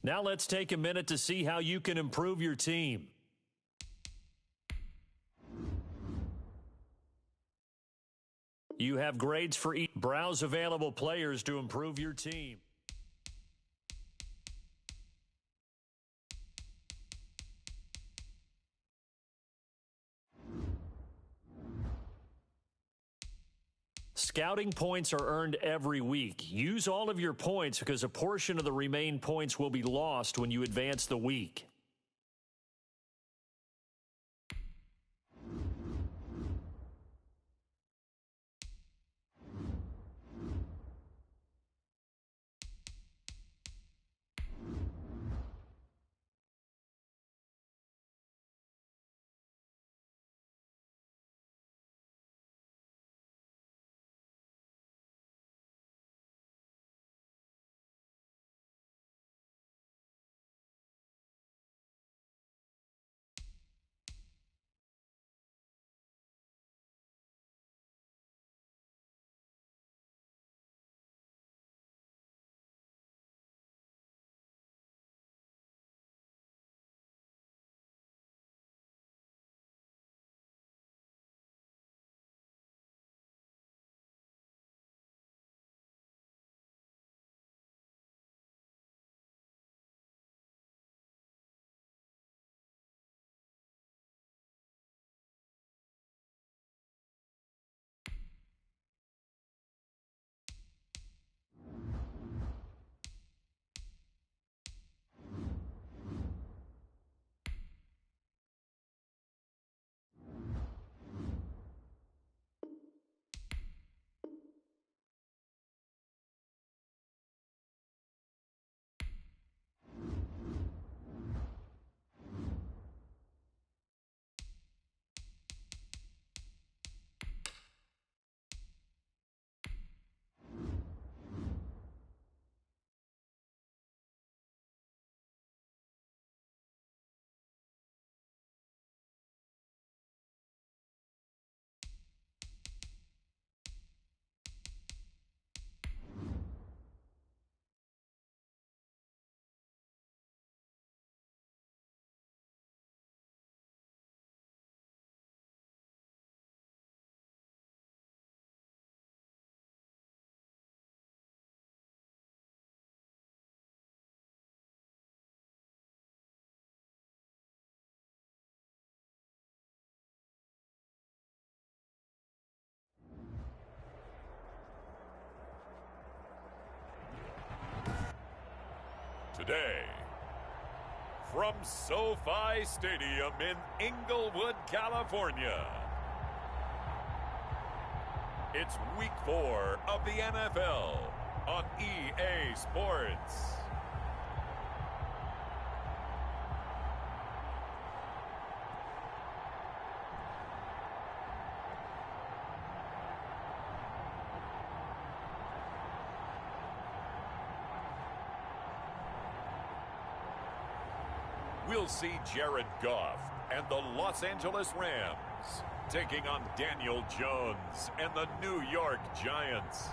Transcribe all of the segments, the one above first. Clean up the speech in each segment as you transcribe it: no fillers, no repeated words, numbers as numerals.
Now let's take a minute to see how you can improve your team. You have grades for each. Browse available players to improve your team. Scouting points are earned every week. Use all of your points because a portion of the remaining points will be lost when you advance the week. Today, from SoFi Stadium in Inglewood, California, it's Week 4 of the NFL on EA Sports. We'll see Jared Goff and the Los Angeles Rams taking on Daniel Jones and the New York Giants.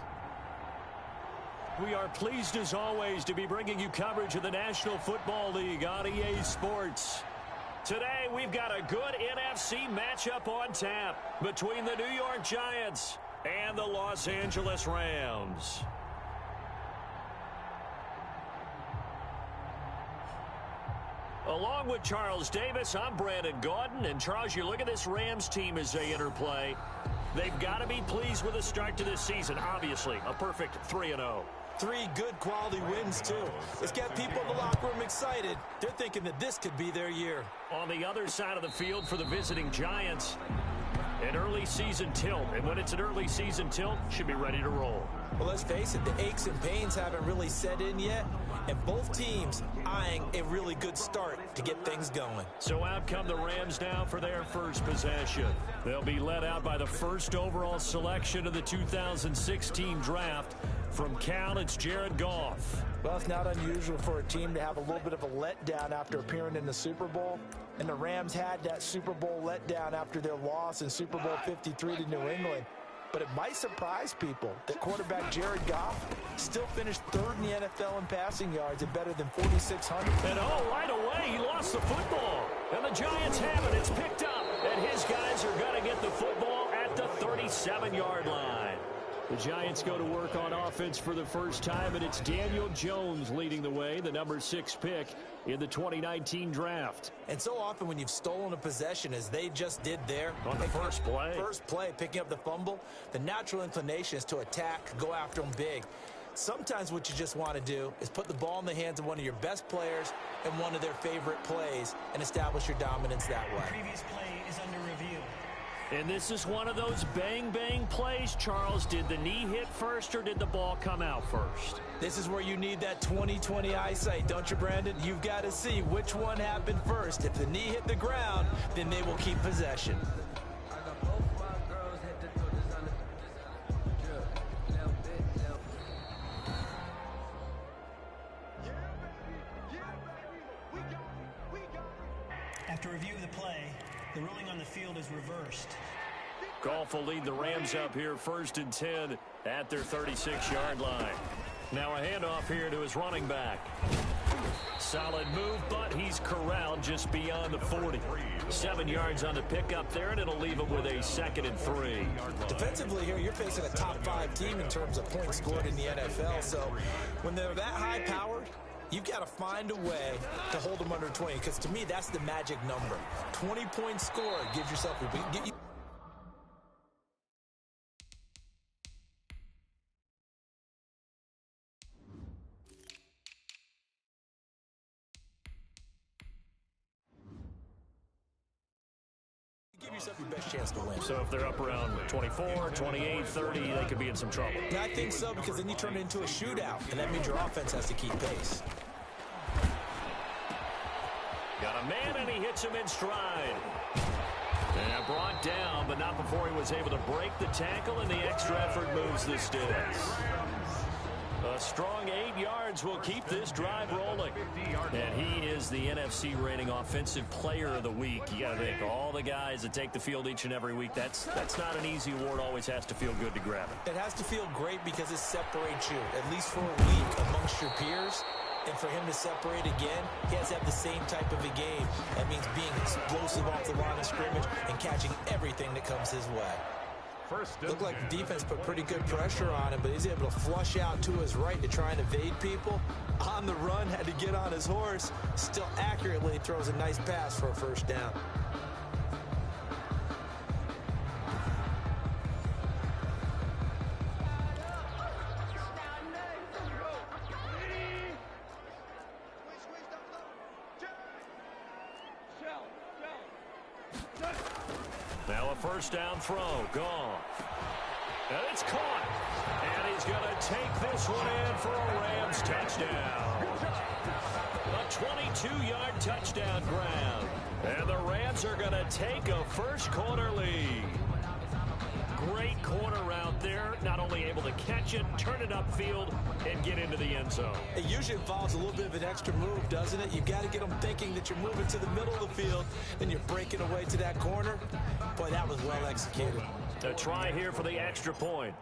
We are pleased as always to be bringing you coverage of the National Football League on EA Sports. Today we've got a good NFC matchup on tap between the New York Giants and the Los Angeles Rams. Along with Charles Davis, I'm Brandon Gaudin. And Charles, you look at this Rams team as they interplay. They've got to be pleased with the start to this season. Obviously, a perfect 3-0. 3 good quality wins, too. It's got people in the locker room excited. They're thinking that this could be their year. On the other side of the field for the visiting Giants, an early season tilt. And when it's an early season tilt, should be ready to roll. Well, let's face it, the aches and pains haven't really set in yet. And both teams eyeing a really good start to get things going. So out come the Rams now for their first possession. They'll be led out by the first overall selection of the 2016 draft. From Cal, it's Jared Goff. Well, it's not unusual for a team to have a little bit of a letdown after appearing in the Super Bowl. And the Rams had that Super Bowl letdown after their loss in Super Bowl 53 to New England. But it might surprise people that quarterback Jared Goff still finished 3rd in the NFL in passing yards at better than 4,600. And right away, he lost the football. And the Giants have it. It's picked up. And his guys are going to get the football at the 37-yard line. The Giants go to work on offense for the first time, and it's Daniel Jones leading the way, the number 6 pick in the 2019 draft. And so often when you've stolen a possession, as they just did there, on the first play, picking up the fumble, the natural inclination is to attack, go after them big. Sometimes what you just want to do is put the ball in the hands of one of your best players and one of their favorite plays and establish your dominance that way. The previous play is under review. And this is one of those bang-bang plays, Charles. Did the knee hit first or did the ball come out first? This is where you need that 20/20 eyesight, don't you, Brandon? You've got to see which one happened first. If the knee hit the ground, then they will keep possession. After review of the play, the ruling on the field is reversed. Goff will lead the Rams up here 1st and 10 at their 36-yard line. Now a handoff here to his running back. Solid move, but he's corralled just beyond the 40. 7 yards on the pickup there, and it'll leave him with a 2nd and 3. Defensively here, you're facing a top 5 team in terms of points scored in the NFL. So when they're that high-powered, you've got to find a way to hold them under 20, because to me, that's the magic number. 20 points scored gives yourself a... Give yourself your best chance to win. So if they're up around 24, 28, 30, they could be in some trouble. And I think so, because then you turn it into a shootout, and that means your offense has to keep pace. Got a man, and he hits him in stride. And brought down, but not before he was able to break the tackle, and the extra effort moves the sticks. A strong 8 yards will keep this drive rolling. And he is the NFC reigning offensive player of the week. You got to think, all the guys that take the field each and every week, that's not an easy award. Always has to feel good to grab it. It has to feel great because it separates you, at least for a week, amongst your peers. And for him to separate again, he has to have the same type of a game. That means being explosive off the line of scrimmage and catching everything that comes his way. Looked like the defense put pretty good pressure on him, but he's able to flush out to his right to try and evade people. On the run, had to get on his horse. Still accurately throws a nice pass for a 1st down. Now a 1st down throw. Gone. And it's caught. And he's going to take this one in for a Rams touchdown. A 22-yard touchdown grab. And the Rams are going to take a first-quarter lead. Great corner route there. Not only able to catch it, turn it upfield, and get into the end zone. It usually involves a little bit of an extra move, doesn't it? You've got to get them thinking that you're moving to the middle of the field, and you're breaking away to that corner. Boy, that was well executed. A try here for the extra point.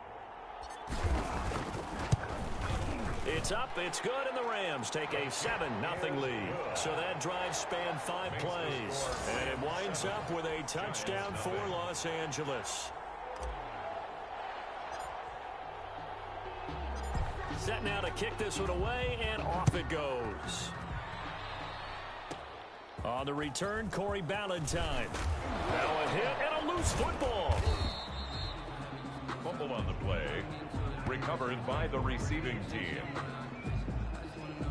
It's up, it's good, and the Rams take a 7-0 lead. So that drive spanned 5 plays. And it winds up with a touchdown for Los Angeles. Set now to kick this one away, and off it goes. On the return, Corey Ballantyne. Now a hit and a loose football. Fumble on the play. Recovered by the receiving team.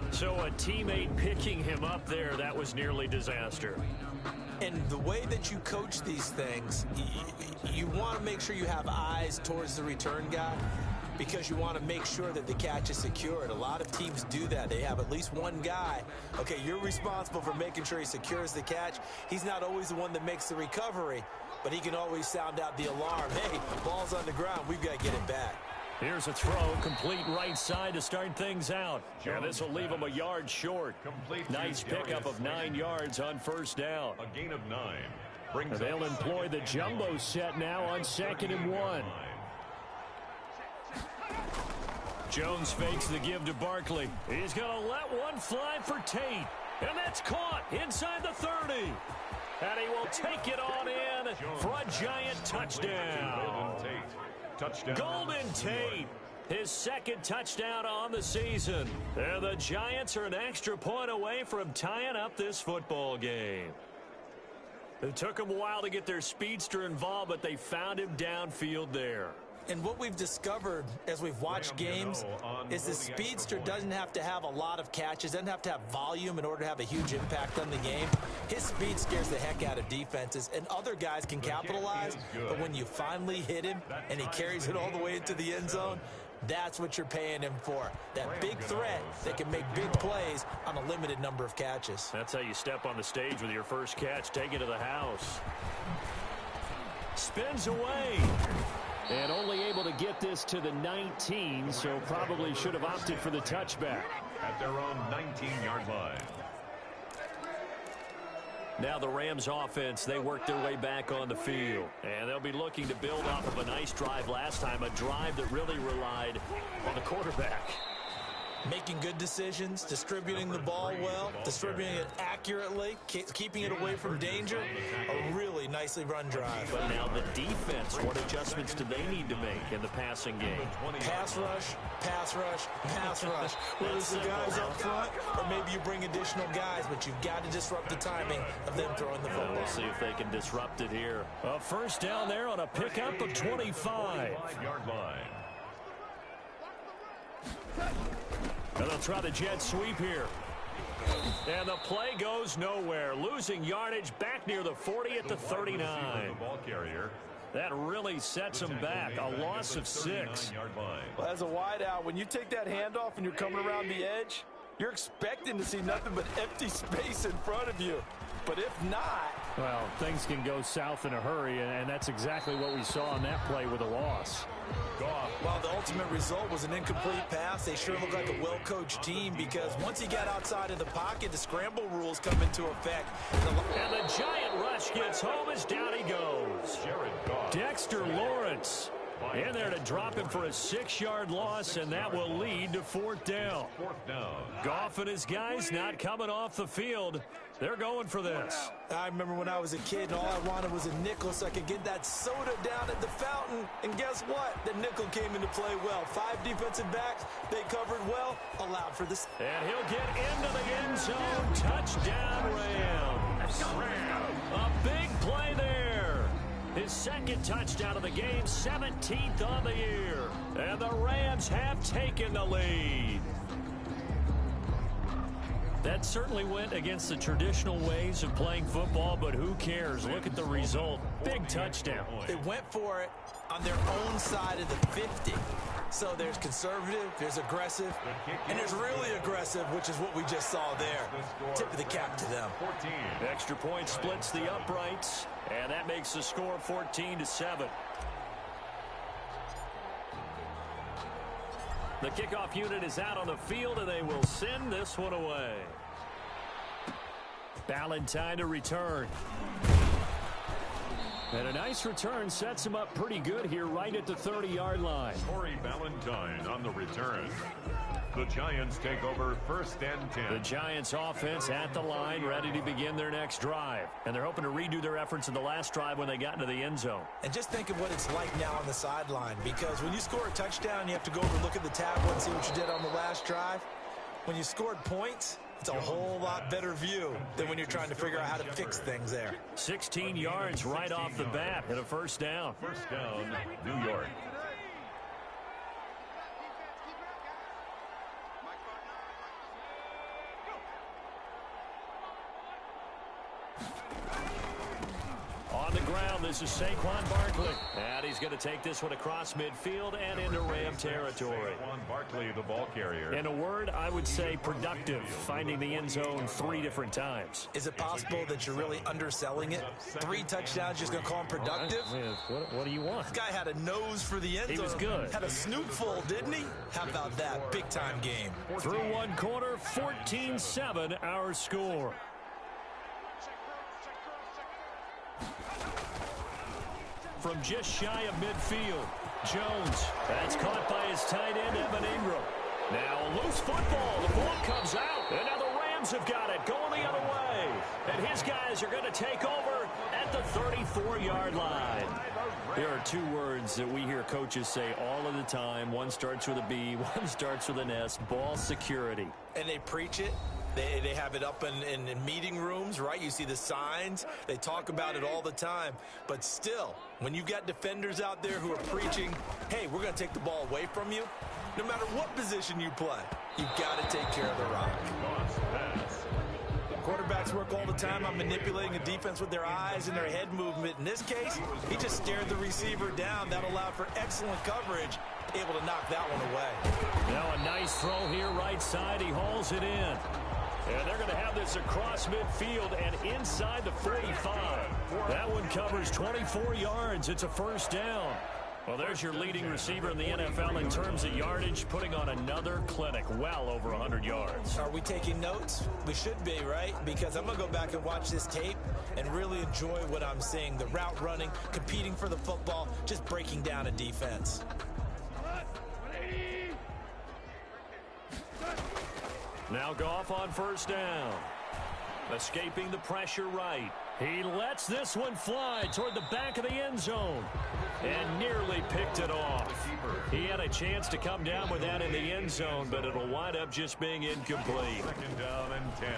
So a teammate picking him up there, that was nearly disaster. And the way that you coach these things, you want to make sure you have eyes towards the return guy because you want to make sure that the catch is secured. A lot of teams do that. They have at least one guy. Okay, you're responsible for making sure he secures the catch. He's not always the one that makes the recovery, but he can always sound out the alarm. Hey, ball's on the ground. We've got to get it back. Here's a throw, complete right side to start things out. Yeah, this will leave him a yard short. Nice pickup of 9 yards on first down. A gain of 9. They'll employ the jumbo set now on 2nd and 1. Jones fakes the give to Barkley. He's going to let one fly for Tate. And that's caught inside the 30. And he will take it on in for a giant touchdown. Golden Tate, his 2nd touchdown on the season. And the Giants are an extra point away from tying up this football game. It took them a while to get their speedster involved, but they found him downfield there. And what we've discovered as we've watched games is the speedster doesn't have to have a lot of catches, doesn't have to have volume in order to have a huge impact on the game. His speed scares the heck out of defenses, and other guys can capitalize. But when you finally hit him and he carries it all the way into the end zone, that's what you're paying him for. That big threat that can make big plays on a limited number of catches. That's how you step on the stage with your first catch. Take it to the house. Spins away. And only able to get this to the 19, so probably should have opted for the touchback. At their own 19-yard line. Now the Rams offense, they work their way back on the field. And they'll be looking to build off of a nice drive last time, a drive that really relied on the quarterback. Making good decisions, distributing the ball well, distributing it accurately, keeping it away from danger. A really nicely run drive. But now the defense, what adjustments do they need to make in the passing game? Pass rush, pass rush, pass rush. Whether it's the guys up front or maybe you bring additional guys, but you've got to disrupt the timing of them throwing the football. We'll see if they can disrupt it here. A first down there on a pickup of 25. 25-yard line. And they'll try the jet sweep here. And the play goes nowhere. Losing yardage back near the 40 at the 39. The ball carrier. That really sets them back. A loss of 6. Well, as a wideout, when you take that handoff and you're coming around the edge, you're expecting to see nothing but empty space in front of you. But if not... Well, things can go south in a hurry, and that's exactly what we saw on that play with a loss. While the ultimate result was an incomplete pass, they sure look like a well-coached team because once he got outside of the pocket, the scramble rules come into effect. And the giant rush gets home as down he goes. Dexter Lawrence in there to drop him for a 6-yard loss, and that will lead to 4th down. Goff and his guys not coming off the field. They're going for this. I remember when I was a kid and all I wanted was a nickel so I could get that soda down at the fountain. And guess what? The nickel came into play well. 5 defensive backs, they covered well, allowed for this. And he'll get into the end zone. Touchdown, Rams. A big play there. His 2nd touchdown of the game, 17th on the year. And the Rams have taken the lead. That certainly went against the traditional ways of playing football, but who cares? Look at the result. Big touchdown. They went for it on their own side of the 50. So there's conservative, there's aggressive, and there's really aggressive, which is what we just saw there. Tip of the cap to them. Extra point splits the uprights, and that makes the score 14-7. The kickoff unit is out on the field, and they will send this one away. Ballantyne to return. And a nice return sets him up pretty good here right at the 30-yard line. Corey Valentine on the return. The Giants take over 1st and 10. The Giants offense at the line, ready to begin their next drive. And they're hoping to redo their efforts in the last drive when they got into the end zone. And just think of what it's like now on the sideline, because when you score a touchdown, you have to go over and look at the tablet and see what you did on the last drive. When you scored points, it's a whole lot better view than when you're trying to figure out how to fix things there. 16 yards right off the bat and a first down. First down, New York. On the ground, this is Saquon Barkley. And he's going to take this one across midfield and into Ram territory. Saquon Barkley, the ball carrier. In a word, I would say productive, finding the end zone 3 different times. Is it possible that you're really underselling it? 3 touchdowns, just going to call him productive? What do you want? This guy had a nose for the end zone. He was good. Had a snootful, didn't he? How about that? Big-time game. Through one quarter, 14-7 our score. From just shy of midfield, Jones. That's caught by his tight end, Evan Ingram. Now a loose football. The ball comes out. And now the Rams have got it going the other way. And his guys are going to take over at the 34-yard line. There are 2 words that we hear coaches say all of the time. One starts with a B, one starts with an S. Ball security. And they preach it. They have it up in meeting rooms, right? You see the signs. They talk about it all the time. But still, when you got defenders out there who are preaching, hey, we're going to take the ball away from you, no matter what position you play, you've got to take care of the rock. Quarterbacks work all the time on manipulating a defense with their eyes and their head movement. In this case, he just stared the receiver down. That allowed for excellent coverage, able to knock that one away. Now a nice throw here right side. He hauls it in. And they're going to have this across midfield and inside the 45. That one covers 24 yards. It's a first down. Well, there's your leading receiver in the NFL in terms of yardage, putting on another clinic, well over 100 yards. Are we taking notes? We should be, right? Because I'm going to go back and watch this tape and really enjoy what I'm seeing. The route running, competing for the football, just breaking down a defense. Now Goff on first down. Escaping the pressure right. He lets this one fly toward the back of the end zone. And nearly picked it off. He had a chance to come down with that in the end zone, but it'll wind up just being incomplete. 2nd down and 10.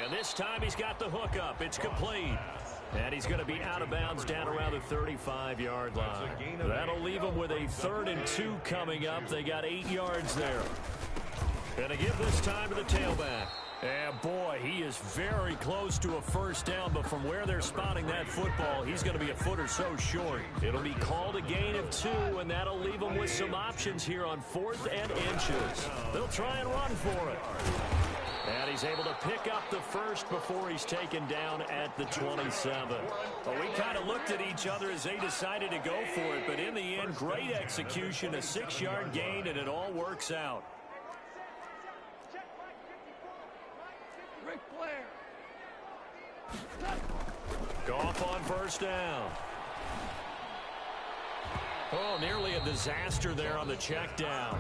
And this time he's got the hook up. It's complete. And he's going to be out of bounds down around the 35-yard line. That'll leave him with a 3rd and 2 coming up. They got 8 yards there. And to give this time to the tailback. And boy, he is very close to a first down, but from where they're spotting that football, he's going to be a foot or so short. It'll be called a gain of 2, and that'll leave him with some options here on 4th and inches. They'll try and run for it. And he's able to pick up the first before he's taken down at the 27. Well, we kind of looked at each other as they decided to go for it, but in the end, great execution, a 6-yard gain, and it all works out. Goff on first down. Oh, nearly a disaster there on the check down.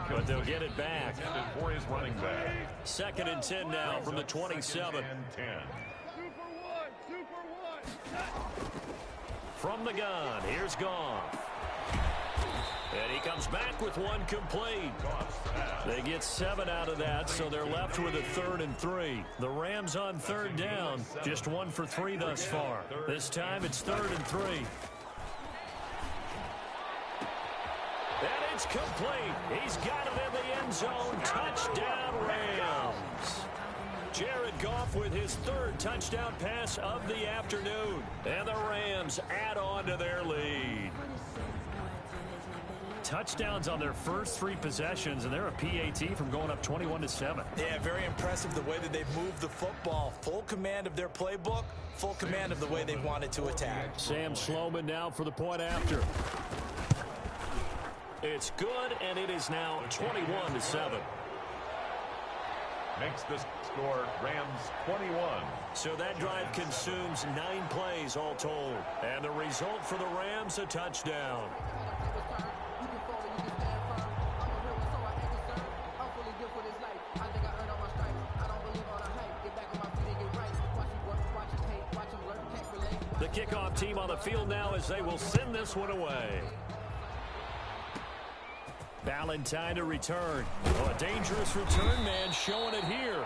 But they'll get it back. For his running back. 2nd and 10 now from the 27. From the gun, here's Goff. And he comes back with one complete. They get 7 out of that, so they're left with a 3rd and 3. The Rams on 3rd down, just 1 for 3 thus far. This time it's 3rd and 3. And it's complete. He's got it in the end zone. Touchdown, Rams. Jared Goff with his 3rd touchdown pass of the afternoon. And the Rams add on to their lead. Touchdowns on their first 3 possessions, and they're a PAT from going up 21-7. Yeah, very impressive the way that they've moved the football. Full command of their playbook, full command of the way they wanted to attack. Sam Sloman now for the point after. It's good, and it is now 21-7. makes the score Rams 21. So that drive consumes 9 plays all told. And the result for the Rams, a touchdown. The kickoff team on the field now as they will send this one away. Valentine to return. Oh, a dangerous return man showing it here.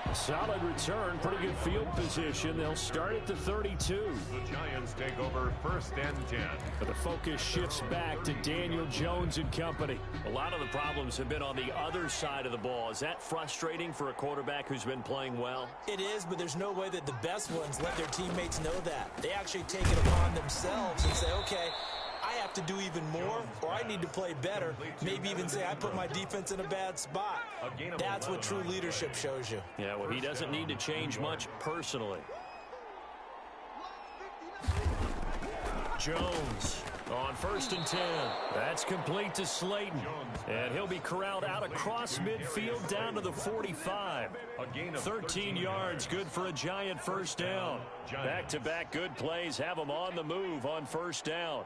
A solid return, pretty good field position. They'll start at the 32. The Giants take over 1st and 10. But the focus shifts back to Daniel Jones and company. A lot of the problems have been on the other side of the ball. Is that frustrating for a quarterback who's been playing well? It is, but there's no way that the best ones let their teammates know that. They actually take it upon themselves and say, okay, I have to do even more, or I need to play better. Maybe even say I put my defense in a bad spot. That's what true leadership shows you. Yeah, well, he doesn't need to change much personally. Jones on 1st and 10. That's complete to Slayton. And he'll be corralled out across midfield down to the 45. 13 yards, good for a Giant 1st down. Back-to-back good plays have him on the move on 1st down.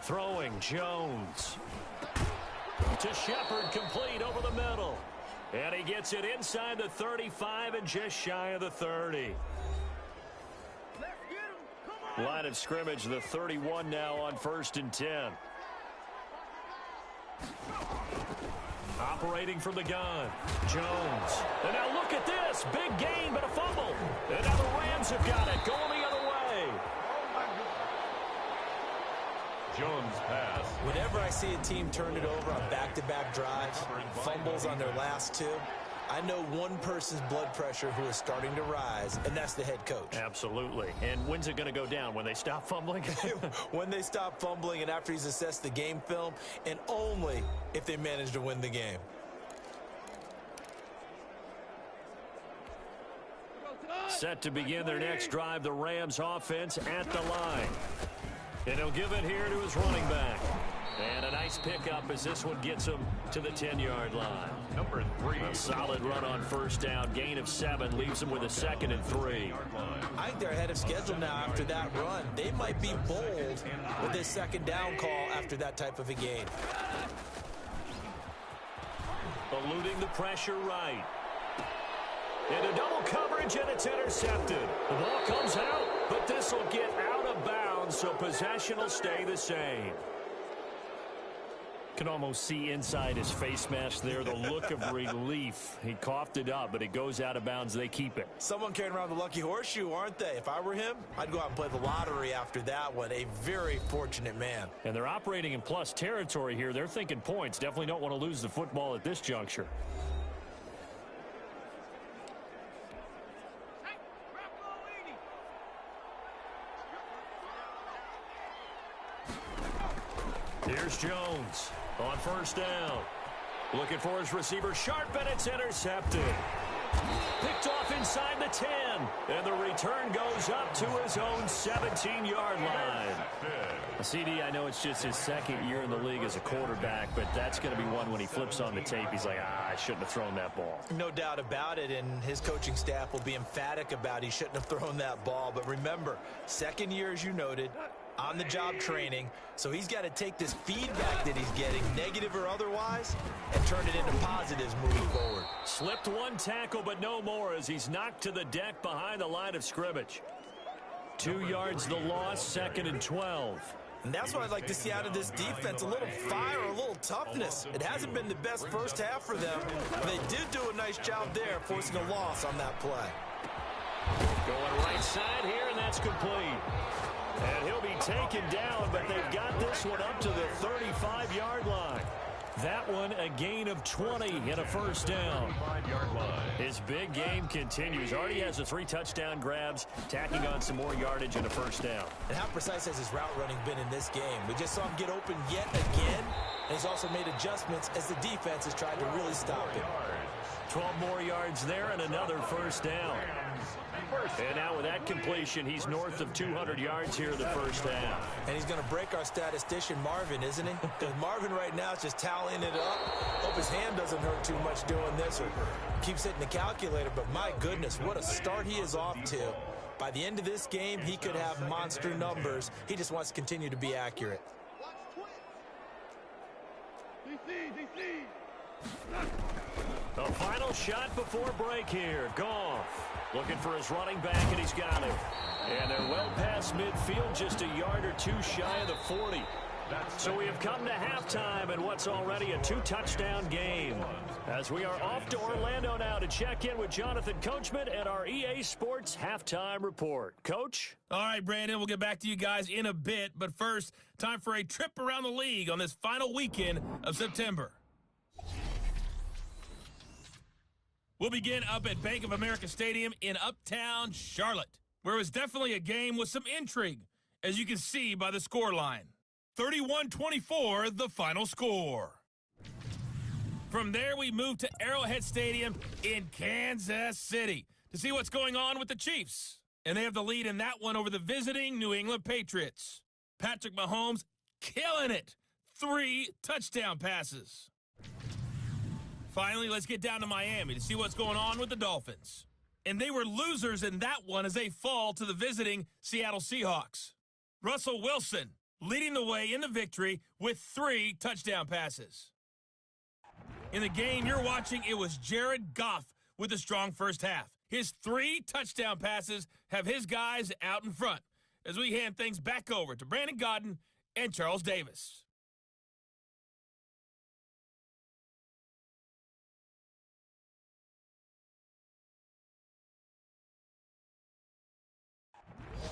Throwing Jones to Shepard, complete over the middle. And he gets it inside the 35 and just shy of the 30. Line of scrimmage, the 31 now on 1st and 10. Operating from the gun, Jones. And now look at this, big gain but a fumble. And now the Rams have got it, going the other way. Jones pass. Whenever I see a team turn it over on back-to-back drives, fumbles on their last 2, I know one person's blood pressure who is starting to rise, and that's the head coach. Absolutely. And when's it going to go down? When they stop fumbling? When they stop fumbling and after he's assessed the game film, and only if they manage to win the game. Set to begin their next drive, the Rams offense at the line. And he'll give it here to his running back. And a nice pickup as this one gets him to the 10-yard line. Number 3. A solid run on 1st down. Gain of 7 leaves him with a 2nd and 3. I think they're ahead of schedule now after that run. They might be bold with this 2nd down call after that type of a gain. Eluding the pressure right. Into double coverage, and it's intercepted. The ball comes out, but this will get out of bounds, so possession will stay the same. Can almost see inside his face mask there the look of relief. He coughed it up, but it goes out of bounds. They keep it. Someone carrying around the lucky horseshoe, aren't they? If I were him, I'd go out and play the lottery after that one. A very fortunate man. And they're operating in plus territory here. They're thinking points. Definitely don't want to lose the football at this juncture. Here's Jones on 1st down. Looking for his receiver, Sharp, and it's intercepted. Picked off inside the 10. And the return goes up to his own 17-yard line. CD, I know it's just his 2nd year in the league as a quarterback, but that's going to be one when he flips on the tape. He's like, I shouldn't have thrown that ball. No doubt about it, and his coaching staff will be emphatic about he shouldn't have thrown that ball. But remember, 2nd year, as you noted, on-the-job training, so he's got to take this feedback that he's getting, negative or otherwise, and turn it into positives moving forward. Slipped one tackle, but no more as he's knocked to the deck behind the line of scrimmage. 2 yards the loss, 2nd and 12. And that's what I'd like to see out of this defense, a little fire, a little toughness. It hasn't been the best first half for them. They did do a nice job there, forcing a loss on that play. Going right side here, and that's complete. And he'll be taken down, but they've got this one up to the 35-yard line. That one a gain of 20 and a 1st down. His big game continues. Already has the 3 touchdown grabs, tacking on some more yardage and a 1st down. And how precise has his route running been in this game? We just saw him get open yet again, and he's also made adjustments as the defense has tried to really stop him. 12 more yards there and another 1st down. And now with that completion, he's north of 200 yards here in the first half. And he's going to break our statistician Marvin, isn't he? Because Marvin right now is just tallying it up. Hope his hand doesn't hurt too much doing this or keeps hitting the calculator. But my goodness, what a start he is off to. By the end of this game, he could have monster numbers. He just wants to continue to be accurate. The final shot before break here. Goff looking for his running back, and he's got it. And they're well past midfield, just a yard or two shy of the 40. So we have come to halftime in what's already a 2-touchdown game. As we are off to Orlando now to check in with Jonathan Coachman at our EA Sports Halftime Report. Coach? All right, Brandon, we'll get back to you guys in a bit. But first, time for a trip around the league on this final weekend of September. We'll begin up at Bank of America Stadium in Uptown Charlotte, where it was definitely a game with some intrigue, as you can see by the scoreline. 31-24, the final score. From there, we move to Arrowhead Stadium in Kansas City to see what's going on with the Chiefs. And they have the lead in that one over the visiting New England Patriots. Patrick Mahomes killing it. 3 touchdown passes. Finally, let's get down to Miami to see what's going on with the Dolphins. And they were losers in that one as they fall to the visiting Seattle Seahawks. Russell Wilson leading the way in the victory with 3 touchdown passes. In the game you're watching, it was Jared Goff with a strong first half. His 3 touchdown passes have his guys out in front as we hand things back over to Brandon Godden and Charles Davis.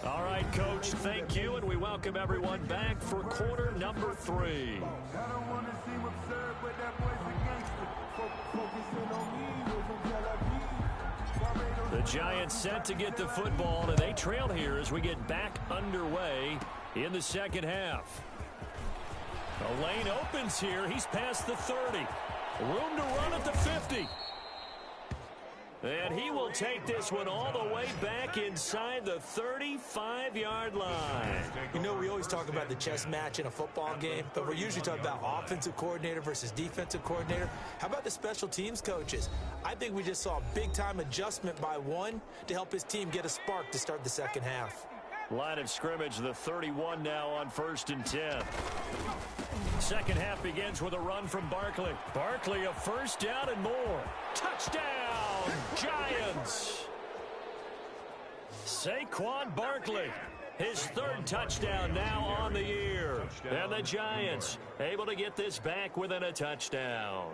All right, Coach, thank you, and we welcome everyone back for quarter number 3. The Giants set to get the football, and they trail here as we get back underway in the second half. The lane opens here. He's past the 30. Room to run at the 50. And he will take this one all the way back inside the 35-yard line. You know, we always talk about the chess match in a football game, but we're usually talking about offensive coordinator versus defensive coordinator. How about the special teams coaches? I think we just saw a big-time adjustment by one to help his team get a spark to start the second half. Line of scrimmage, the 31 now on 1st and 10. Second half begins with a run from Barkley. Barkley, a first down and more. Touchdown, Giants! Saquon Barkley, his 3rd touchdown now on the year. And the Giants able to get this back within a touchdown.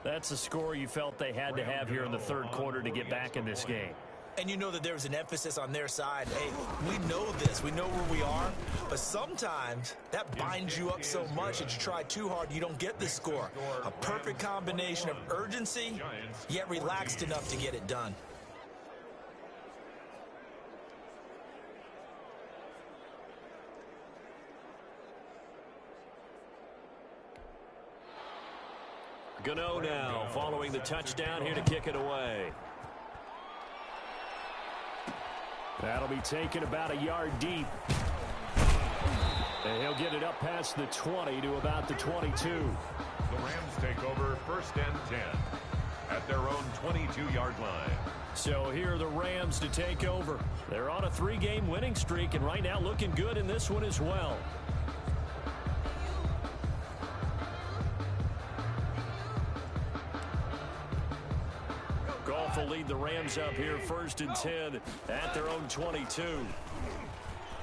That's the score you felt they had to have here in the 3rd quarter to get back in this game. And you know that there was an emphasis on their side. Hey, we know this. We know where we are. But sometimes that binds you up so much that you try too hard, you don't get the score. A perfect combination of urgency, yet relaxed enough to get it done. Gano now following the touchdown here to kick it away. That'll be taken about a yard deep. And he'll get it up past the 20 to about the 22. The Rams take over 1st and 10 at their own 22-yard line. So here are the Rams to take over. They're on a 3-game winning streak, and right now looking good in this one as well. Goff will lead the Rams up here 1st and 10 at their own 22.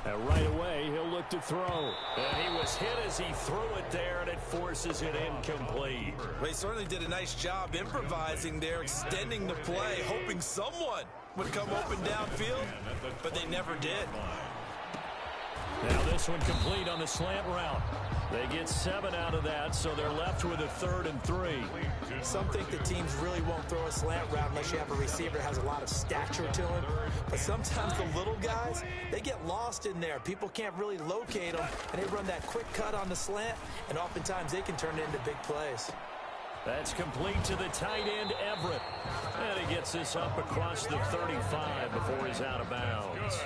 And right away, he'll look to throw. And he was hit as he threw it there, and it forces it incomplete. They certainly did a nice job improvising there, extending the play, hoping someone would come open downfield, but they never did. Now this one complete on the slant route. They get 7 out of that, so they're left with a 3rd and 3. Some think the teams really won't throw a slant route unless you have a receiver that has a lot of stature to him. But sometimes the little guys, they get lost in there. People can't really locate them, and they run that quick cut on the slant, and oftentimes they can turn it into big plays. That's complete to the tight end, Everett. And he gets this up across the 35 before he's out of bounds.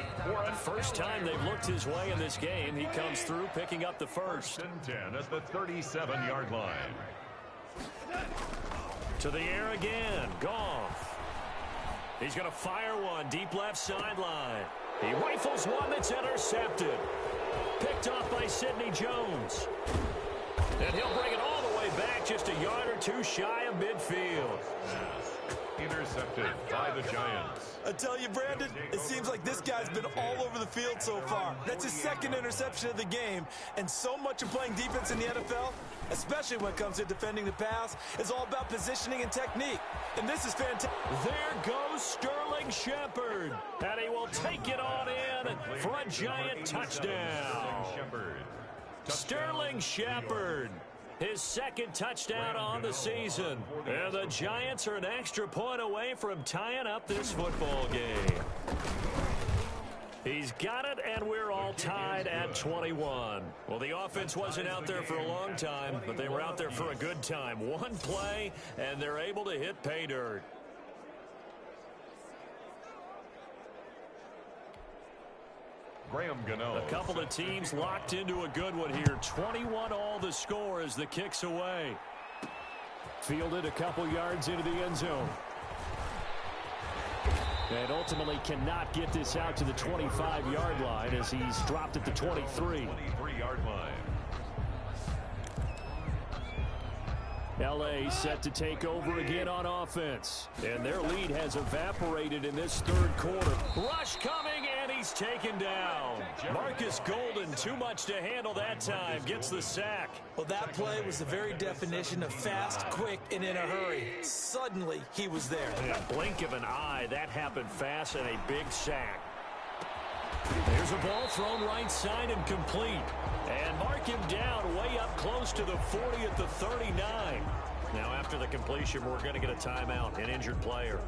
First time they've looked his way in this game. He comes through picking up the first. 10 at the 37-yard line. To the air again. Goff. He's going to fire one deep left sideline. He rifles one that's intercepted. Picked off by Sidney Jones. And he'll bring it all the way back just a yard or two shy of midfield. Intercepted by the Giants. I tell you, Brandon, it seems like this guy's been all over the field so far. That's his second interception of the game. And so much of playing defense in the NFL, especially when it comes to defending the pass, is all about positioning and technique. And this is fantastic. There goes Sterling Shepard. And he will take it on in for a Giant touchdown. Sterling Shepard. His second touchdown on the season. And the Giants are an extra point away from tying up this football game. He's got it, and we're all tied at 21. Well, the offense wasn't out there for a long time, but they were out there for a good time. One play, and they're able to hit pay dirt. A couple of teams locked into a good one here. 21 all the score as the kick's away. Fielded a couple yards into the end zone. And ultimately cannot get this out to the 25-yard line as he's dropped at the 23. 23-yard line. L.A. set to take over again on offense. And their lead has evaporated in this third quarter. Rush coming, and he's taken down. Marcus Golden, too much to handle that time, gets the sack. Well, that play was the very definition of fast, quick, and in a hurry. Suddenly, he was there. In a blink of an eye, that happened fast, and a big sack. There's a ball thrown right side and complete. And mark him down way up close to the 40 at the 39. Now after the completion, we're going to get a timeout, an injured player.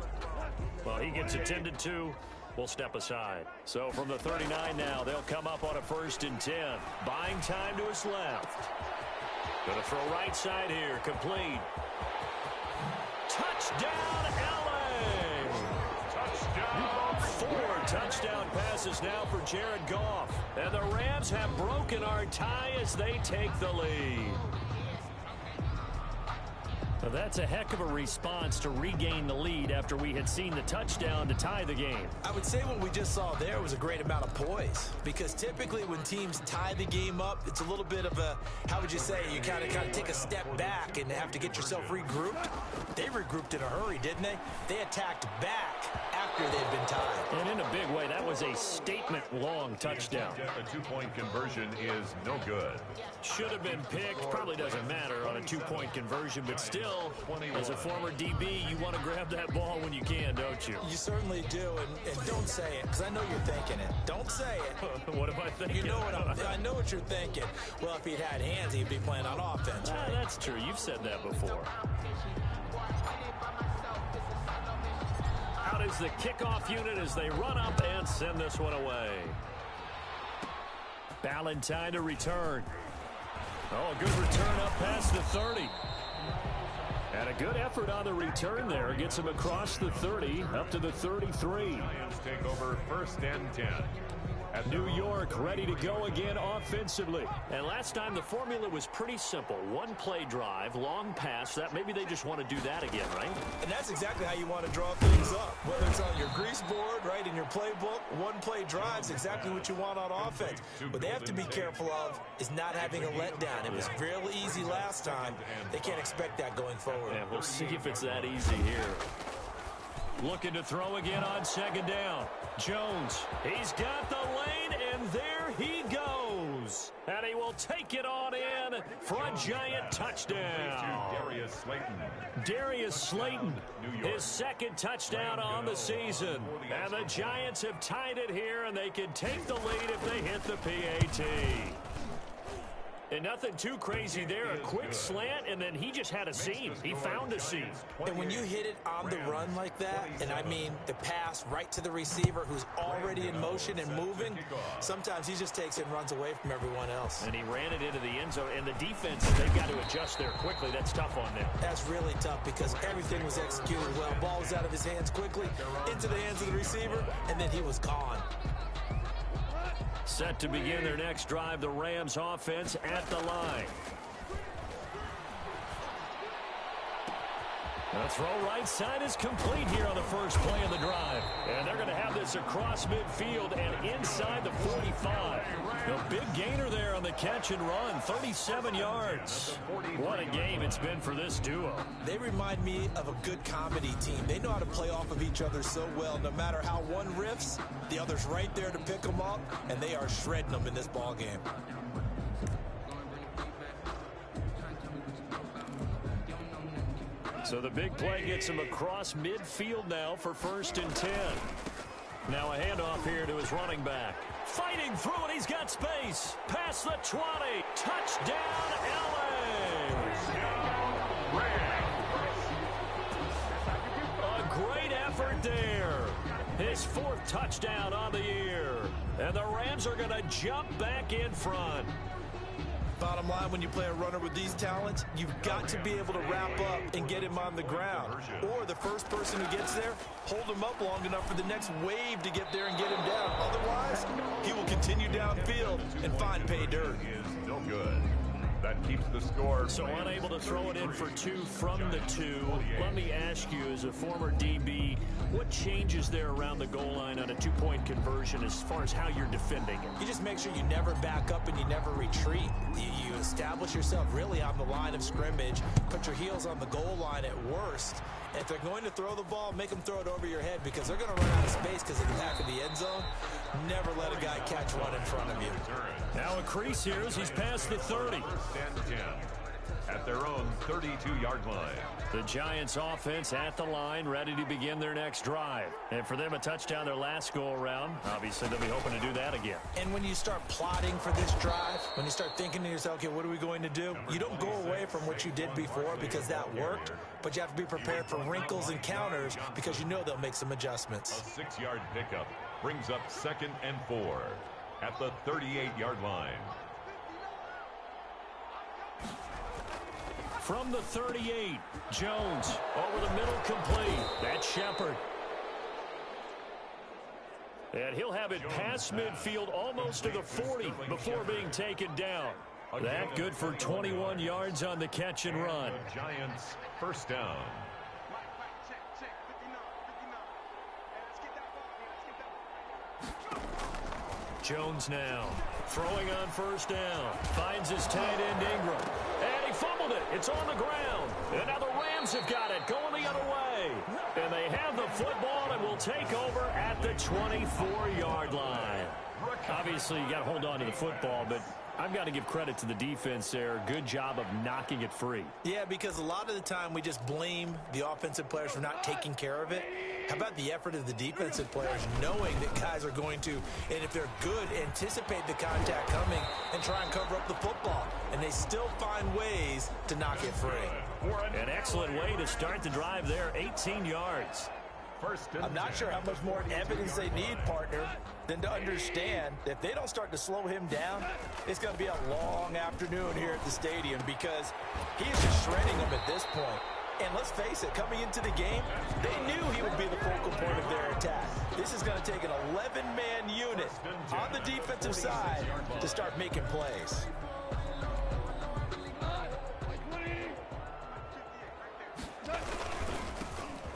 Well, he gets attended to. We'll step aside. So from the 39 now, they'll come up on a 1st and 10. Buying time to his left. Going to throw right side here, complete. Touchdown, LA! Touchdown! 4 touchdown passes now for Jared Goff. And the Rams have broken our tie as they take the lead. Well, that's a heck of a response to regain the lead after we had seen the touchdown to tie the game. I would say what we just saw there was a great amount of poise, because typically when teams tie the game up, it's a little bit of a, how would you say, you kind of take a step back and have to get yourself regrouped. They regrouped in a hurry, didn't they? They attacked back after they'd been tied. And in a big way, that was a statement-long touchdown. A 2-point conversion is no good. Should have been picked. Probably doesn't matter on a 2-point conversion, but still, as a former DB, you want to grab that ball when you can, don't you? You certainly do, and don't say it, because I know you're thinking it. Don't say it. What am I thinking? You know what I know what you're thinking. Well, if he'd had hands, he'd be playing on offense. Right? That's true. You've said that before. Out is the kickoff unit as they run up and send this one away. Ballantyne to return. Oh, a good return up past the 30. And a good effort on the return there. Gets him across the 30, up to the 33. Giants take over 1st and 10. At New York ready to go again offensively. And last time the formula was pretty simple. One play drive, long pass. That maybe they just want to do that again, right? And that's exactly how you want to draw things up. Whether it's on your grease board, right, in your playbook, one play drive's exactly what you want on offense. What they have to be careful of is not having a letdown. It was real easy last time. They can't expect that going forward. Yeah, we'll see if it's that easy here. Looking to throw again on 2nd down. Jones, he's got the lane, and there he goes. And he will take it on in for a Giant touchdown. Darius Slayton, his 2nd touchdown on the season. And the Giants have tied it here, and they can take the lead if they hit the PAT. And nothing too crazy there. A quick slant, and then he just had a seam. He found a seam. And when you hit it on the run like that, and I mean the pass right to the receiver who's already in motion and moving, sometimes he just takes it and runs away from everyone else. And he ran it into the end zone. And the defense, they've got to adjust there quickly. That's tough on them. That's really tough because everything was executed well. Ball was out of his hands quickly, into the hands of the receiver, and then he was gone. Set to begin their next drive, the Rams offense at the line. The throw right side is complete here on the first play of the drive. And they're going to have this across midfield and inside the 45. A big gainer there on the catch and run, 37 yards. What a game it's been for this duo. They remind me of a good comedy team. They know how to play off of each other so well. No matter how one riffs, the other's right there to pick them up, and they are shredding them in this ball game. So the big play gets him across midfield now for 1st and 10. Now a handoff here to his running back. Fighting through it, he's got space. Past the 20. Touchdown, LA. A great effort there. His 4th touchdown on the year. And the Rams are going to jump back in front. Bottom line, when you play a runner with these talents, you've got to be able to wrap up and get him on the ground. Or the first person who gets there, hold him up long enough for the next wave to get there and get him down. Otherwise, he will continue downfield and find pay dirt. Is no good. That keeps the score. So unable to throw it in for 2 from the 2. Let me ask you, as a former DB, what changes there around the goal line on a 2-point conversion as far as how you're defending it? You just make sure you never back up and you never retreat. You establish yourself really on the line of scrimmage, put your heels on the goal line at worst. And if they're going to throw the ball, make them throw it over your head because they're going to run out of space because of the back of the end zone. Never let a guy catch one in front of you. Now a crease here as he's past the 30. 1st and 10 at their own 32-yard line. The Giants offense at the line, ready to begin their next drive. And for them, a touchdown their last go-around. Obviously, they'll be hoping to do that again. And when you start plotting for this drive, when you start thinking to yourself, okay, what are we going to do? You don't go away from what you did before because that worked, but you have to be prepared for wrinkles and counters because you know they'll make some adjustments. A 6-yard pickup brings up 2nd and 4 at the 38-yard line. From the 38, Jones over the middle complete. That's Shepard. And he'll have it past midfield almost to the 40 before being taken down. That good for 21 yards on the catch and run. Giants 1st down. Jones now throwing on 1st down. Finds his tight end Ingram. And he fumbled it. It's on the ground. And now the Rams have got it going the other way. And they have the football and will take over at the 24-yard line. Obviously, you got to hold on to the football, but I've got to give credit to the defense there. Good job of knocking it free. Yeah, because a lot of the time we just blame the offensive players for not taking care of it. How about the effort of the defensive players knowing that guys are going to, and if they're good, anticipate the contact coming and try and cover up the football. And they still find ways to knock it free. An excellent way to start the drive there, 18 yards. I'm not sure how much more evidence they need, partner, than to understand that if they don't start to slow him down, it's going to be a long afternoon here at the stadium because he is just shredding them at this point. And let's face it, coming into the game, they knew he would be the focal point of their attack. This is going to take an 11-man unit on the defensive side to start making plays.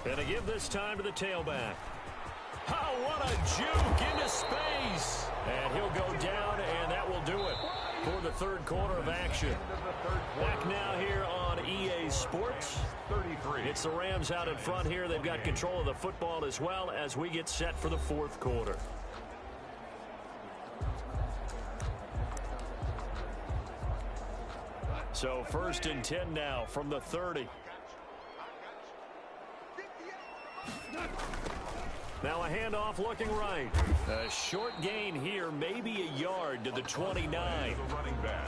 And to give this time to the tailback. Oh, what a juke into space. And he'll go down, and that will do it for the 3rd quarter of action. Back now here on EA Sports. 33. It's the Rams out in front here. They've got control of the football as well as we get set for the 4th quarter. So 1st and 10 now from the 30. Now a a handoff looking right. A short gain here, maybe a yard to the 29.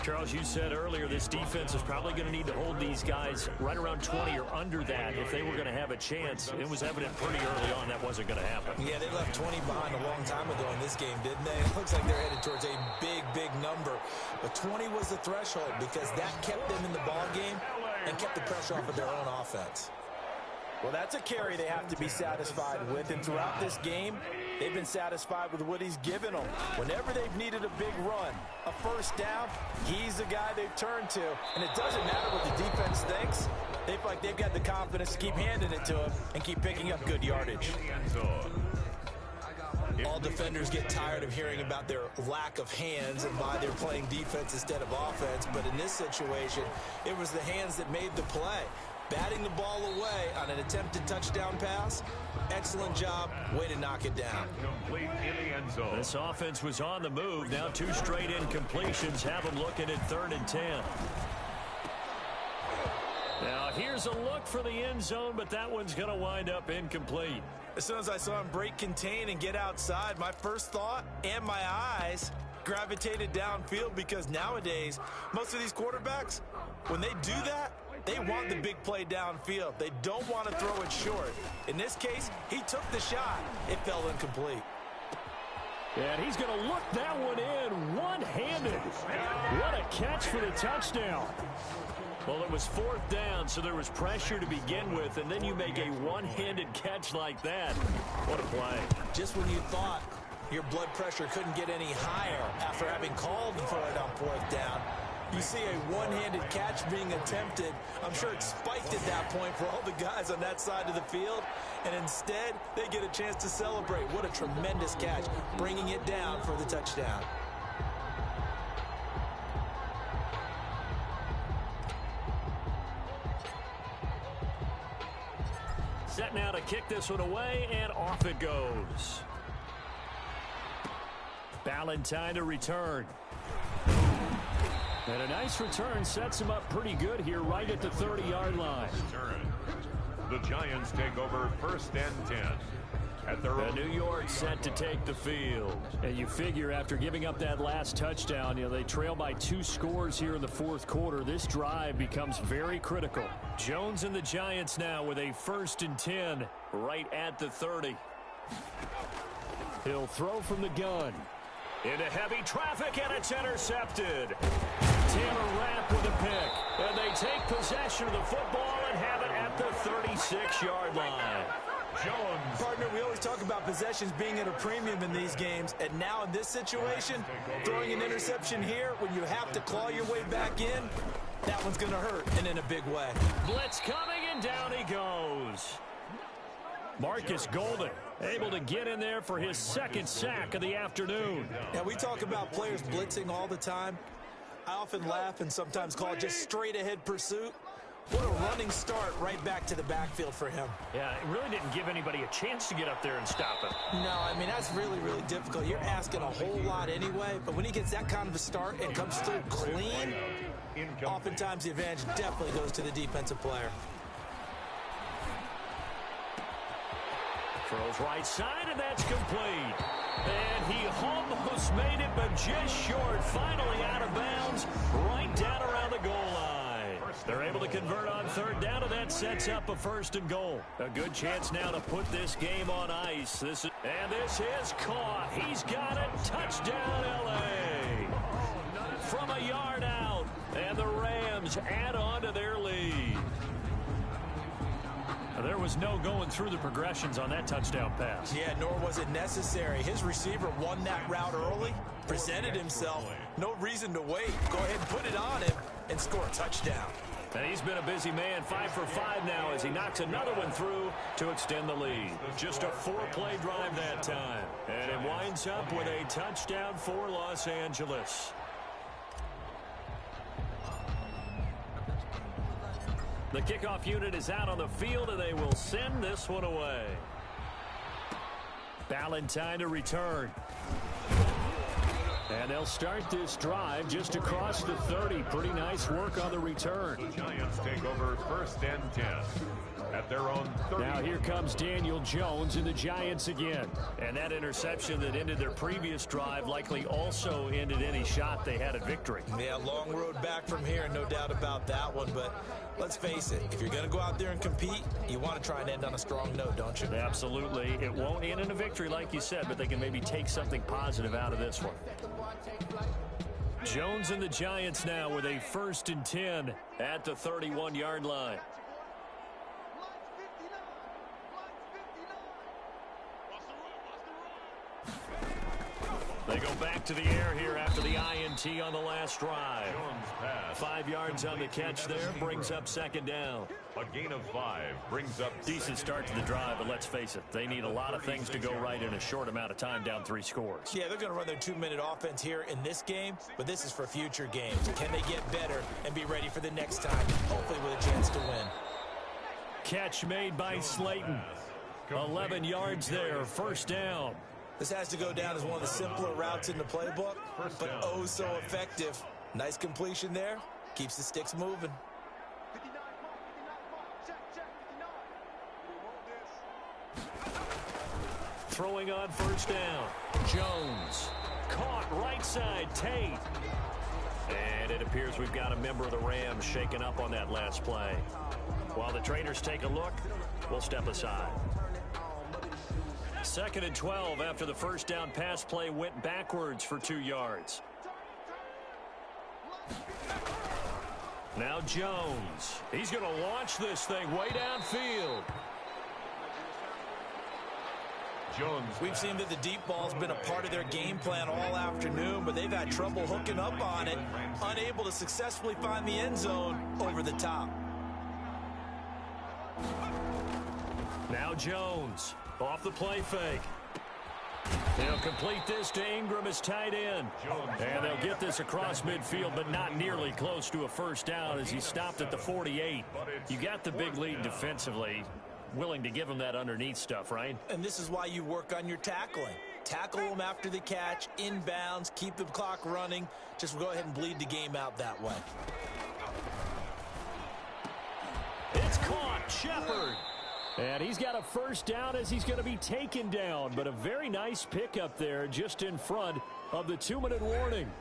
Charles, you said earlier this defense is probably going to need to hold these guys right around 20 or under that if they were going to have a chance. It was evident pretty early on that wasn't going to happen. Yeah, they left 20 behind a long time ago in this game, didn't they? It looks like they're headed towards a big, big number. But 20 was the threshold because that kept them in the ball game and kept the pressure off of their own offense. Well, that's a carry they have to be satisfied with. And throughout this game, they've been satisfied with what he's given them. Whenever they've needed a big run, a first down, he's the guy they've turned to. And it doesn't matter what the defense thinks. They feel like they've got the confidence to keep handing it to him and keep picking up good yardage. All defenders get tired of hearing about their lack of hands and why they're playing defense instead of offense. But in this situation, it was the hands that made the play. Batting the ball away on an attempted touchdown pass. Excellent job. Way to knock it down. This offense was on the move. Now 2 straight incompletions have them looking at 3rd and 10. Now here's a look for the end zone, but that one's going to wind up incomplete. As soon as I saw him break contain and get outside, my first thought and my eyes gravitated downfield because nowadays, most of these quarterbacks, when they do that, they want the big play downfield. They don't want to throw it short. In this case, he took the shot. It fell incomplete. And he's going to look that one in one-handed. What a catch for the touchdown. Well, it was 4th down, so there was pressure to begin with, and then you make a one-handed catch like that. What a play. Just when you thought your blood pressure couldn't get any higher after having called for it on 4th down, you see a one-handed catch being attempted. I'm sure it spiked at that point for all the guys on that side of the field, and instead they get a chance to celebrate. What a tremendous catch, bringing it down for the touchdown. Set now to kick this one away, and off it goes. Ballantyne to return. And a nice return sets him up pretty good here right at the 30-yard line. The Giants take over 1st and 10. At their own. New York set to take the field. And you figure after giving up that last touchdown, they trail by 2 scores here in the 4th quarter. This drive becomes very critical. Jones and the Giants now with a 1st and 10 right at the 30. He'll throw from the gun. Into heavy traffic, and it's intercepted. Taylor Rapp with a pick. And they take possession of the football and have it at the 36-yard line. Jones. Partner, we always talk about possessions being at a premium in these games, and now in this situation, throwing an interception here when you have to claw your way back in, that one's going to hurt, and in a big way. Blitz coming, and down he goes. Marcus Golden able to get in there for his 2nd sack of the afternoon. Now, we talk about players blitzing all the time. I often laugh and sometimes call it just straight-ahead pursuit. What a running start right back to the backfield for him. Yeah, it really didn't give anybody a chance to get up there and stop him. No, I mean, that's really, really difficult. You're asking a whole lot anyway, but when he gets that kind of a start and comes through clean, oftentimes the advantage definitely goes to the defensive player. Throws right side, and that's complete. And he almost made it, but just short. Finally out of bounds, right down around the goal line. They're able to convert on 3rd down, and that sets up a 1st and goal. A good chance now to put this game on ice. This is caught. He's got it. Touchdown, L.A. From a yard out, and the Rams add on to their lead. There was no going through the progressions on that touchdown pass. Yeah, nor was it necessary. His receiver won that route early, presented himself. No reason to wait. Go ahead and put it on him and score a touchdown. And he's been a busy man, 5 for 5 now as he knocks another one through to extend the lead. Just a 4-play drive that time. And it winds up with a touchdown for Los Angeles. The kickoff unit is out on the field, and they will send this one away. Ballantyne to return. And they'll start this drive just across the 30. Pretty nice work on the return. The Giants take over 1st and 10 at their own 30. Now here comes Daniel Jones and the Giants again. And that interception that ended their previous drive likely also ended any shot they had at victory. Yeah, long road back from here, no doubt about that one. But let's face it, if you're going to go out there and compete, you want to try and end on a strong note, don't you? Absolutely. It won't end in a victory like you said, but they can maybe take something positive out of this one. Jones and the Giants now with a 1st and 10 at the 31-yard line. They go back to the air here after the INT on the last drive. 5 yards on the catch there, brings up 2nd down. A gain of 5 brings up decent start to the drive, but let's face it, they need a lot of things to go right in a short amount of time, down 3 scores. Yeah, they're going to run their 2-minute offense here in this game, but this is for future games. Can they get better and be ready for the next time, hopefully with a chance to win? Catch made by Slayton. 11 yards there, 1st down. This has to go down as one of the simpler routes in the playbook, but oh so effective. Nice completion there. Keeps the sticks moving. Throwing on 1st down. Jones. Caught right side, Tate. And it appears we've got a member of the Rams shaken up on that last play. While the traders take a look, we'll step aside. 2nd and 12 after the 1st down pass play went backwards for 2 yards. Now Jones. He's going to launch this thing way downfield. We've seen that the deep ball's been a part of their game plan all afternoon, but they've had trouble hooking up on it, unable to successfully find the end zone over the top. Now Jones off the play fake. They'll complete this to Ingram as tight end. And they'll get this across midfield, but not nearly close to a 1st down as he stopped at the 48. You got the big lead defensively. Willing to give him that underneath stuff, right? And this is why you work on your tackling. Tackle them after the catch, inbounds, keep the clock running. Just go ahead and bleed the game out that way. It's caught. Shepard. And he's got a 1st down as he's going to be taken down. But a very nice pickup there just in front of the 2-minute warning.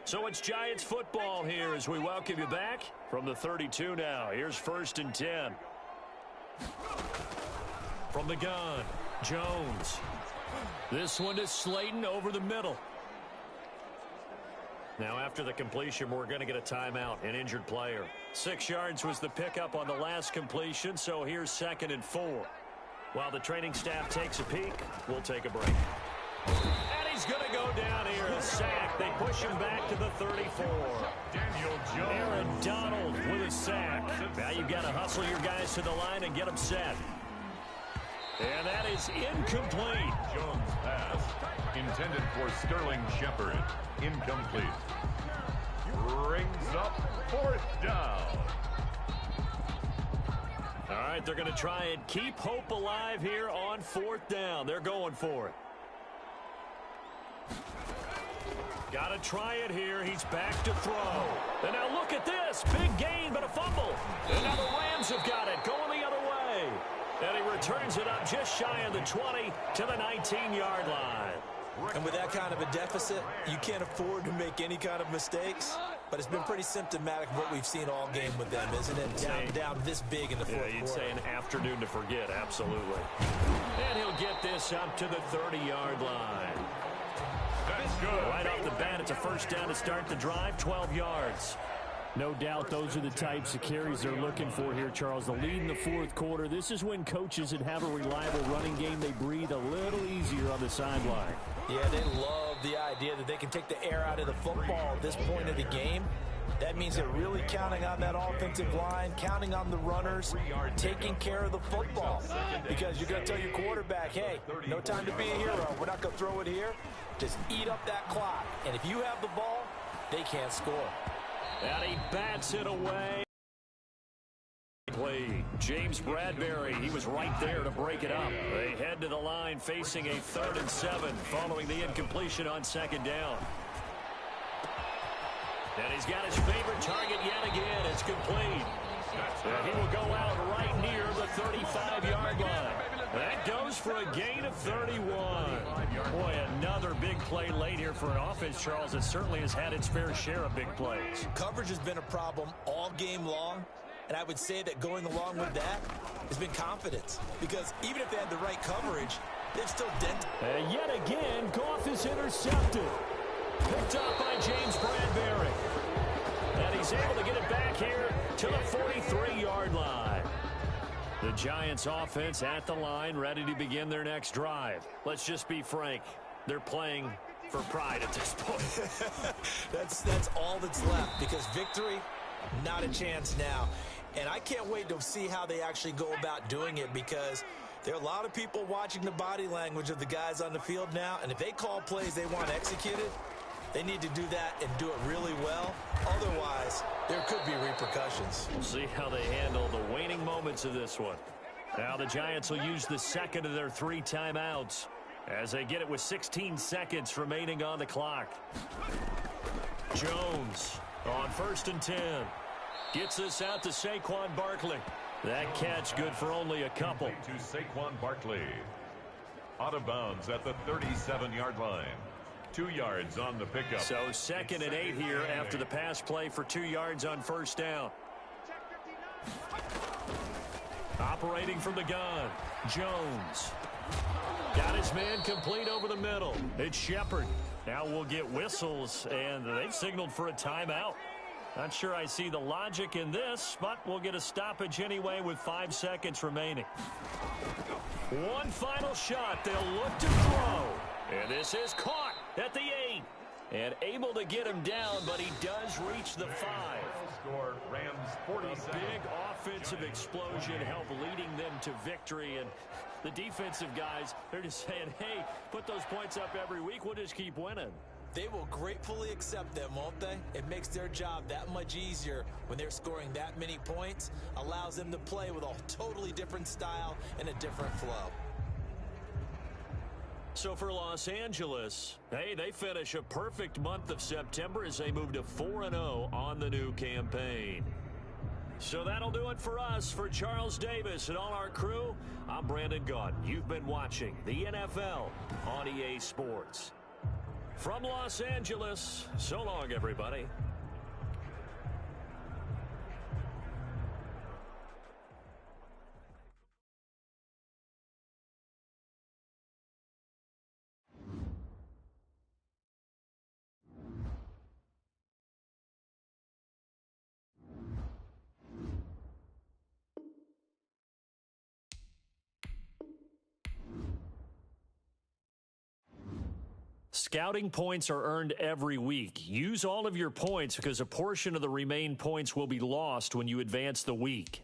So it's Giants football here as we welcome you back from the 32 now. Here's 1st and 10. From the gun, Jones. This one to Slayton over the middle. Now after the completion, we're going to get a timeout, an injured player. 6 yards was the pickup on the last completion, so here's 2nd and 4. While the training staff takes a peek, we'll take a break. And he's going to go down here, a sack. They push him back to the 34. Daniel Jones. Aaron Donald with a sack. Now you've got to hustle your guys to the line and get them set. And that is incomplete. Jones pass intended for Sterling Shepard. Incomplete. Brings up 4th down. All right, they're going to try and keep hope alive here on 4th down. They're going for it. Got to try it here. He's back to throw. And now look at this. Big gain, but a fumble. And now the Rams have got it going the other way. And he returns it up just shy of the 20 to the 19-yard line. And with that kind of a deficit, you can't afford to make any kind of mistakes. But it's been pretty symptomatic of what we've seen all game with them, isn't it? Down this big in the fourth quarter. You'd say an afternoon to forget, absolutely. And he'll get this up to the 30-yard line. That's good. Right off the bat, it's a 1st down to start the drive, 12 yards. No doubt those are the types of carries they're looking for here, Charles. The lead in the 4th quarter. This is when coaches that have a reliable running game, they breathe a little easier on the sideline. Yeah, they love the idea that they can take the air out of the football at this point of the game. That means they're really counting on that offensive line, counting on the runners, taking care of the football. Because you're going to tell your quarterback, hey, no time to be a hero. We're not going to throw it here. Just eat up that clock. And if you have the ball, they can't score. And he bats it away. James Bradbury, he was right there to break it up. They head to the line facing a 3rd and 7 following the incompletion on 2nd down. And he's got his favorite target yet again. It's complete. And he will go out right near the 35-yard line. That goes for a gain of 31. Boy, another big play late here for an offense, Charles, that certainly has had its fair share of big plays. Coverage has been a problem all game long. And I would say that going along with that has been confidence. Because even if they had the right coverage, they've still dented. And yet again, Goff is intercepted. Picked up by James Bradbury. And he's able to get it back here to the 43-yard line. The Giants offense at the line, ready to begin their next drive. Let's just be frank. They're playing for pride at this point. That's all that's left, because victory, not a chance now. And I can't wait to see how they actually go about doing it, because there are a lot of people watching the body language of the guys on the field now, and if they call plays they want executed, they need to do that and do it really well. Otherwise, there could be repercussions. We'll see how they handle the waning moments of this one. Now the Giants will use the second of their 3 timeouts as they get it with 16 seconds remaining on the clock. Jones on 1st and 10. Gets this out to Saquon Barkley. That catch good for only a couple. To Saquon Barkley. Out of bounds at the 37-yard line. 2 yards on the pickup. So 2nd and 8 here after the pass play for 2 yards on 1st down. Operating from the gun, Jones. Got his man complete over the middle. It's Shepard. Now we'll get whistles, and they've signaled for a timeout. Not sure I see the logic in this, but we'll get a stoppage anyway with 5 seconds remaining. One final shot. They'll look to throw. And this is caught at the 8. And able to get him down, but he does reach the 5. Score Rams 47. A big offensive explosion helped leading them to victory. And the defensive guys, they're just saying, hey, put those points up every week. We'll just keep winning. They will gratefully accept them, won't they? It makes their job that much easier when they're scoring that many points. Allows them to play with a totally different style and a different flow. So for Los Angeles, hey, they finish a perfect month of September as they move to 4-0 on the new campaign. So that'll do it for us. For Charles Davis and all our crew, I'm Brandon Gaudin. You've been watching the NFL on EA Sports. From Los Angeles, so long, everybody. Scouting points are earned every week. Use all of your points because a portion of the remaining points will be lost when you advance the week.